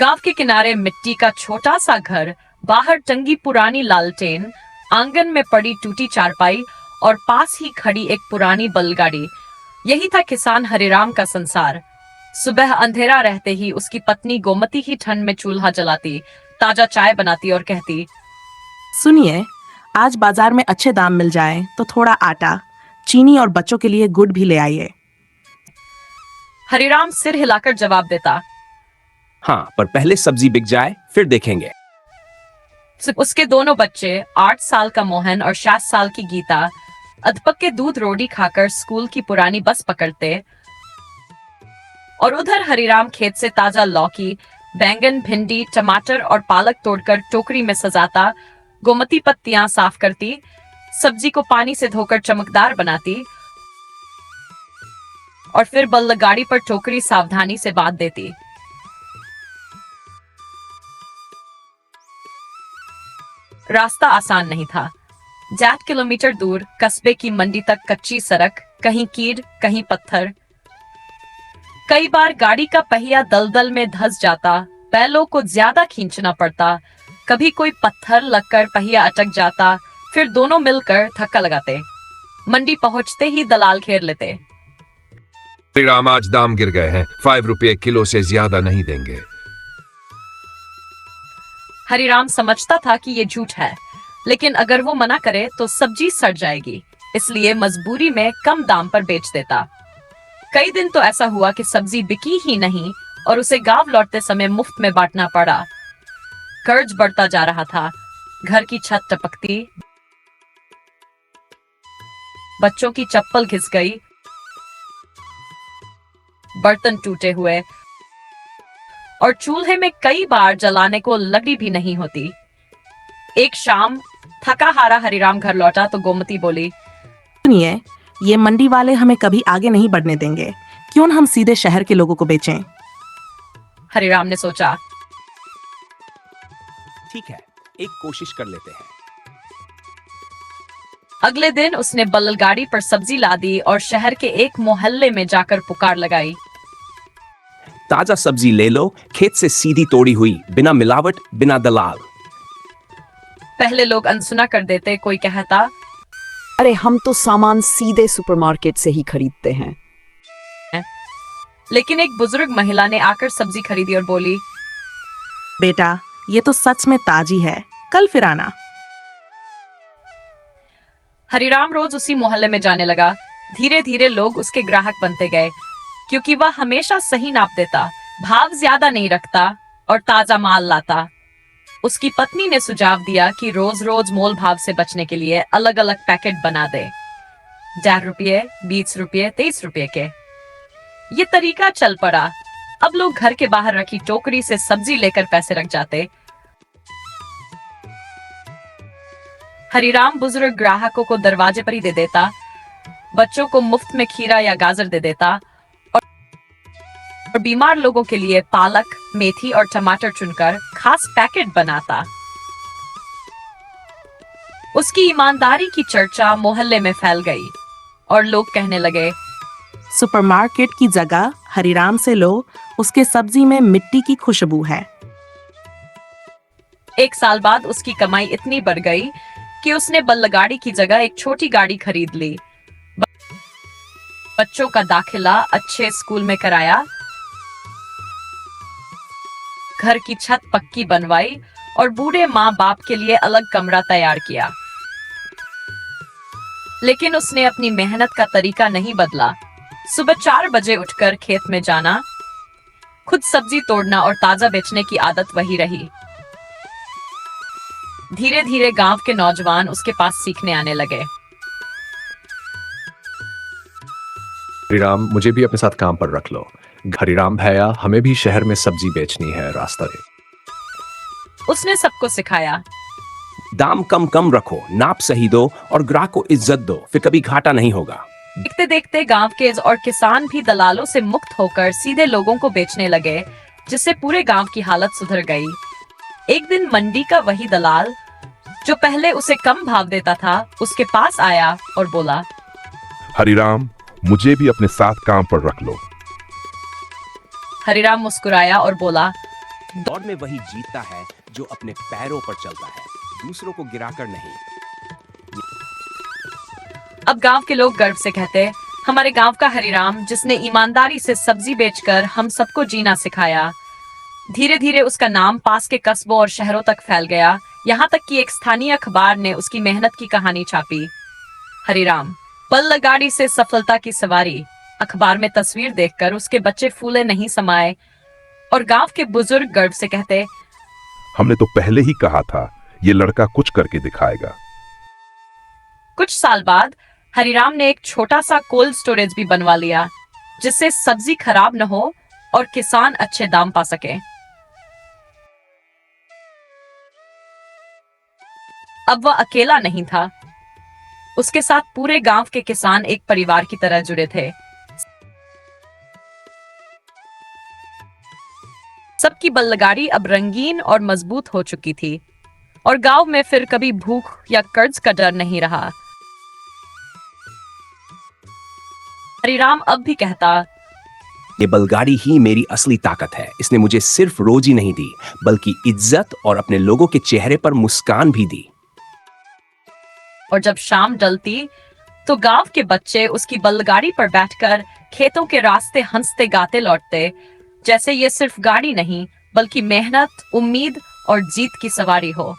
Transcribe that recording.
गांव के किनारे मिट्टी का छोटा सा घर, बाहर टंगी पुरानी लालटेन, आंगन में पड़ी टूटी चारपाई और पास ही खड़ी एक पुरानी बैलगाड़ी। यही था किसान हरिराम का संसार। सुबह अंधेरा रहते ही उसकी पत्नी गोमती ही ठंड में चूल्हा जलाती, ताजा चाय बनाती और कहती, सुनिए, आज बाजार में अच्छे दाम मिल जाए तो थोड़ा आटा, चीनी और बच्चों के लिए गुड़ भी ले आइए। हरिराम सिर हिलाकर जवाब देता, हाँ, पर पहले सब्जी बिक जाए फिर देखेंगे। उसके दोनों बच्चे, 8 साल का मोहन और 7 साल की गीता, अधपके दूध रोटी खाकर स्कूल की पुरानी बस पकड़ते और उधर हरिराम खेत से ताजा लौकी, बैंगन, भिंडी, टमाटर और पालक तोड़कर टोकरी में सजाता, गोमती पत्तियां साफ करती, सब्जी को पानी से धोकर चमकदार बनाती और फिर बैलगाड़ी पर टोकरी सावधानी से बांध देती। रास्ता आसान नहीं था। 8 किलोमीटर दूर कस्बे की मंडी तक कच्ची सड़क, कहीं कीड़ कहीं पत्थर। कई बार गाड़ी का पहिया दलदल में धंस जाता, बैलों को ज्यादा खींचना पड़ता, कभी कोई पत्थर लगकर पहिया अटक जाता, फिर दोनों मिलकर धक्का लगाते। मंडी पहुंचते ही दलाल घेर लेते। हरिराम, आज दाम गिर गए हैं, 5 रुपये किलो से ज्यादा नहीं देंगे। हरिराम समझता था कि ये झूठ है, लेकिन अगर वो मना करे तो सब्जी सड़ जाएगी, इसलिए मजबूरी में कम दाम पर बेच देता। कई दिन तो ऐसा हुआ कि सब्जी बिकी ही नहीं और उसे गांव लौटते समय मुफ्त में बांटना पड़ा। कर्ज बढ़ता जा रहा था, घर की छत टपकती, बच्चों की चप्पल घिस गई, बर्तन टूटे हुए और चूल्हे में कई बार जलाने को लकड़ी भी नहीं होती। एक शाम थका हारा हरिराम घर लौटा तो गोमती बोली, सुनिए, ये मंडी वाले हमें कभी आगे नहीं बढ़ने देंगे, क्यों न हम सीधे शहर के लोगों को बेचें? हरिराम ने सोचा, ठीक है, एक कोशिश कर लेते हैं। अगले दिन उसने बैलगाड़ी पर सब्जी लादी और शहर के एक मोहल्ले में जाकर पुकार लगाई, ताजा सब्जी ले लो, खेत से सीधी तोड़ी हुई, बिना मिलावट, बिना दलाल। पहले लोग अनसुना कर देते, कोई कहता, अरे हम तो सामान सीधे सुपरमार्केट से ही खरीदते हैं। लेकिन एक बुजुर्ग महिला ने आकर सब्जी खरीदी और बोली, बेटा, ये तो सच में ताजी है, कल फिर आना। हरिराम रोज उसी मोहल्ले में जाने लगा। धीरे धीरे लोग उसके ग्राहक बनते गए, क्योंकि वह हमेशा सही नाप देता, भाव ज्यादा नहीं रखता और ताजा माल लाता। उसकी पत्नी ने सुझाव दिया कि रोज रोज मोल भाव से बचने के लिए अलग अलग पैकेट बना दे, 10 रुपये, 20 रुपये, 23 रुपये के। ये तरीका चल पड़ा। अब लोग घर के बाहर रखी टोकरी से सब्जी लेकर पैसे रख जाते। हरिराम बुजुर्ग ग्राहकों को दरवाजे पर ही दे देता, बच्चों को मुफ्त में खीरा या गाजर दे देता और बीमार लोगों के लिए पालक, मेथी और टमाटर चुनकर खास पैकेट बनाता। उसकी ईमानदारी की चर्चा मोहल्ले में फैल गई और लोग कहने लगे, सुपरमार्केट की जगह हरिराम से लो, उसके सब्जी में मिट्टी की खुशबू है। 1 साल बाद उसकी कमाई इतनी बढ़ गई कि उसने बैलगाड़ी की जगह एक छोटी गाड़ी खरीद ली। बच्चों का दाखिला अच्छे स्कूल में कराया, घर की छत पक्की बनवाई और बूढ़े माँ बाप के लिए अलग कमरा तैयार किया। लेकिन उसने अपनी मेहनत का तरीका नहीं बदला। सुबह 4 बजे उठकर खेत में जाना, खुद सब्जी तोड़ना और ताजा बेचने की आदत वही रही। धीरे धीरे गांव के नौजवान उसके पास सीखने आने लगे। हरिराम, मुझे भी अपने साथ काम पर रख लो। हरिराम भैया, हमें भी शहर में सब्जी बेचनी है, रास्ता दे। उसने सबको सिखाया, दाम कम कम रखो, नाप सही दो और ग्राहक को इज्जत दो, फिर कभी घाटा नहीं होगा। देखते देखते गांव के और किसान भी दलालों से मुक्त होकर सीधे लोगों को बेचने लगे, जिससे पूरे गांव की हालत सुधर गई। एक दिन मंडी का वही दलाल, जो पहले उसे कम भाव देता था, उसके पास आया और बोला, हरिराम, मुझे भी अपने साथ काम पर रख लो। हरिराम मुस्कुराया और बोला, दौड़ में वही जीतता है जो अपने पैरों पर चलता है, दूसरों को गिराकर नहीं। अब गांव के लोग गर्व से कहते, हमारे गांव का हरिराम, जिसने ईमानदारी से सब्जी बेचकर हम सबको जीना सिखाया। धीरे धीरे उसका नाम पास के कस्बों और शहरों तक फैल गया, यहाँ तक कि एक स्थानीय अखबार ने उसकी मेहनत की कहानी छापी। हरिराम, बल्लगाड़ी से सफलता की सवारी। अखबार में तस्वीर देखकर उसके बच्चे फूले नहीं समाये और गांव के बुजुर्ग गर्व से कहते, हमने तो पहले ही कहा था ये लड़का कुछ करके दिखाएगा। कुछ साल बाद हरिराम ने एक छोटा सा कोल्ड स्टोरेज भी बनवा लिया, जिससे सब्जी खराब न हो और किसान अच्छे दाम पा सके। अब वह अकेला नहीं था, उसके साथ पूरे गांव के किसान एक परिवार की तरह जुड़े थे। सबकी बल्लगाड़ी अब रंगीन और मजबूत हो चुकी थी और गांव में फिर कभी भूख या कर्ज का डर नहीं रहा। हरिराम अब भी कहता, ये बलगाड़ी ही मेरी असली ताकत है। इसने मुझे सिर्फ रोजी नहीं दी, बल्कि इज्जत और अपने लोगों के चेहरे पर मुस्कान भी दी। और जब शाम ढलती तो गांव के बच्चे उसकी बल्लगाड़ी पर बैठकर खेतों के रास्ते हंसते गाते लौटते, जैसे ये सिर्फ गाड़ी नहीं बल्कि मेहनत, उम्मीद और जीत की सवारी हो।